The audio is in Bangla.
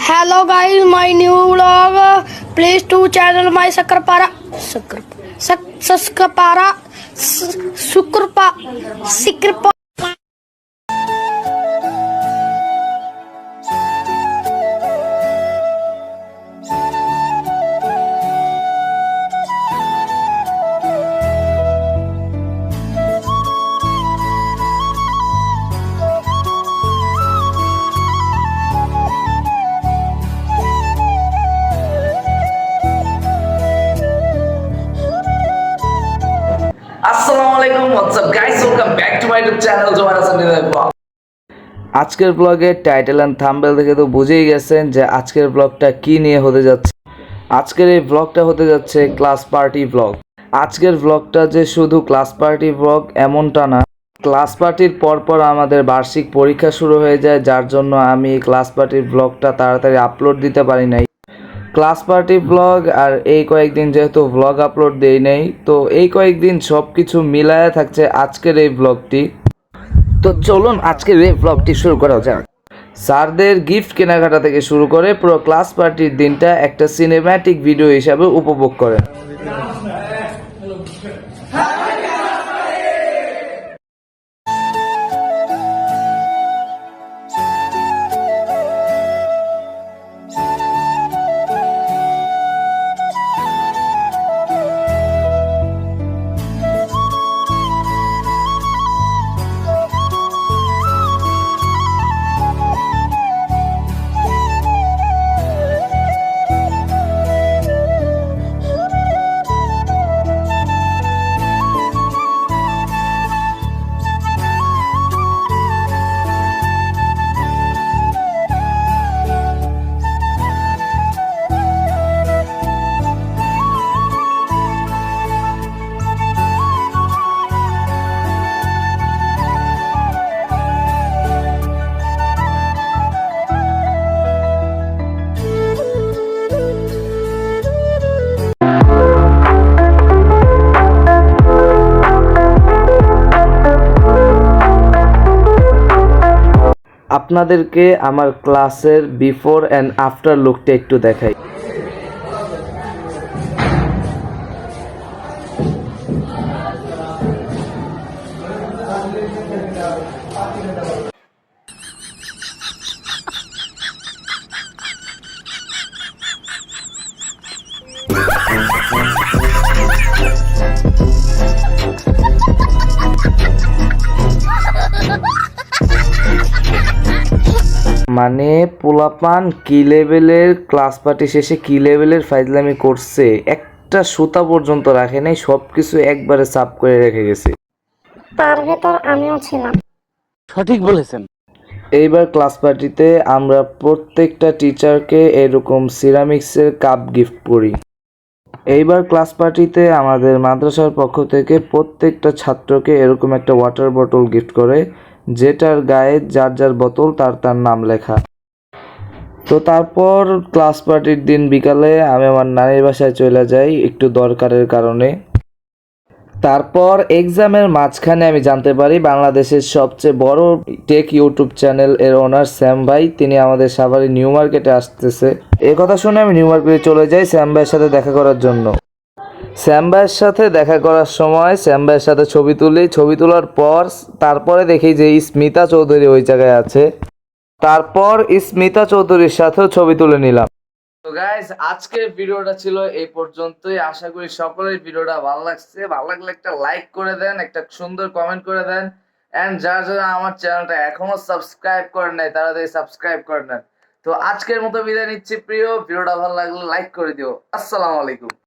Hello guys, my new vlog. Please to channel my Sakrapara. Sakrapara. Sukrapa. আসসালামু আলাইকুম, WhatsApp guys, welcome back to my YouTube channel জোয়ার হাসান ব্লগ। আজকের ব্লগের টাইটেল এন্ড থাম্বনেল দেখে তো বুঝেই গেছেন যে আজকের ব্লগটা কি নিয়ে হতে যাচ্ছে। আজকের এই ব্লগটা হতে যাচ্ছে ক্লাস পার্টি ব্লগ। আজকের ব্লগটা যে শুধু ক্লাস পার্টি ব্লগ এমনটা না, ক্লাস পার্টির পরপর আমাদের বার্ষিক পরীক্ষা শুরু হয়ে যায়, যার জন্য আমি ক্লাস পার্টির ব্লগটা তাড়াতাড়ি আপলোড দিতে পারি নাই। ক্লাস পার্টি ব্লগ আর এই কয়েকদিন যেহেতু ব্লগ আপলোড দেই নাই, তো এই কয়েকদিন সব কিছু মিলায়া থাকছে আজকের এই ব্লগটি। তো চলুন আজকের এই ব্লগটি শুরু করা যাক। স্যারদের গিফট কেনাকাটা থেকে শুরু করে পুরো ক্লাস পার্টির দিনটা একটা সিনেম্যাটিক ভিডিও হিসাবে উপভোগ করেন। আপনাদেরকে আমার ক্লাসের বিফোর অ্যান্ড আফটার লুকটা একটু দেখাই। মানে পোলাপান কি লেভেলের ক্লাস পার্টি শেষে কি লেভেলের ফাইজলামি করছে, একটা সুতা পর্যন্ত রাখে নাই, সবকিছু একবারে সাফ করে রেখে গেছে। তার ভেতর আমিও ছিলাম। সঠিক বলেছেন। এইবার ক্লাস পার্টিতে আমরা প্রত্যেকটা টিচারকে এরকম সিরামিক্সের কাপ গিফট করি। এইবার ক্লাস পার্টিতে আমাদের মাদ্রাসার পক্ষ থেকে প্রত্যেকটা ছাত্রকে এরকম একটা ওয়াটার বোতল গিফট করে, যেটার গায়ে যার যার বোতল তার তার নাম লেখা। তো তারপর ক্লাস পার্টির দিন বিকালে আমি আমার নানির বাসায় চলে যাই একটু দরকারের কারণে। তারপর এক্সামের মাঝখানে আমি জানতে পারি বাংলাদেশের সবচেয়ে বড় টেক ইউটিউব চ্যানেল এর ওনার শ্যাম ভাই, তিনি আমাদের সাভারে নিউ মার্কেটে আসতেছে। এই কথা শুনে আমি নিউ মার্কেটে চলে যাই শ্যাম ভাইয়ের সাথে দেখা করার জন্য। শ্যাম ভাইয়ের সাথে দেখা করার সময় শ্যাম ভাইয়ের সাথে ছবি তুলি। ছবি তোলার পর তারপরে দেখি যে স্মিতা চৌধুরী ওই জায়গায় আছে। তারপর স্মিতা চৌধুরীর সাথেও ছবি তুলে নিলাম। তো গাইস, আজকের ভিডিওটা ছিল এই পর্যন্তই। আশা করি সকলের ভিডিওটা ভালো লাগছে। ভালো লাগলে একটা লাইক করে দেন, একটা সুন্দর কমেন্ট করে দেন, এন্ড যারা যারা আমার চ্যানেলটা এখনো সাবস্ক্রাইব করেন নাই তাড়াতাড়ি সাবস্ক্রাইব করে নেন। তো আজকের মতো বিদায় নিচ্ছি প্রিয়। ভিডিওটা ভালো লাগলে লাইক করে দিও। আসসালামু আলাইকুম।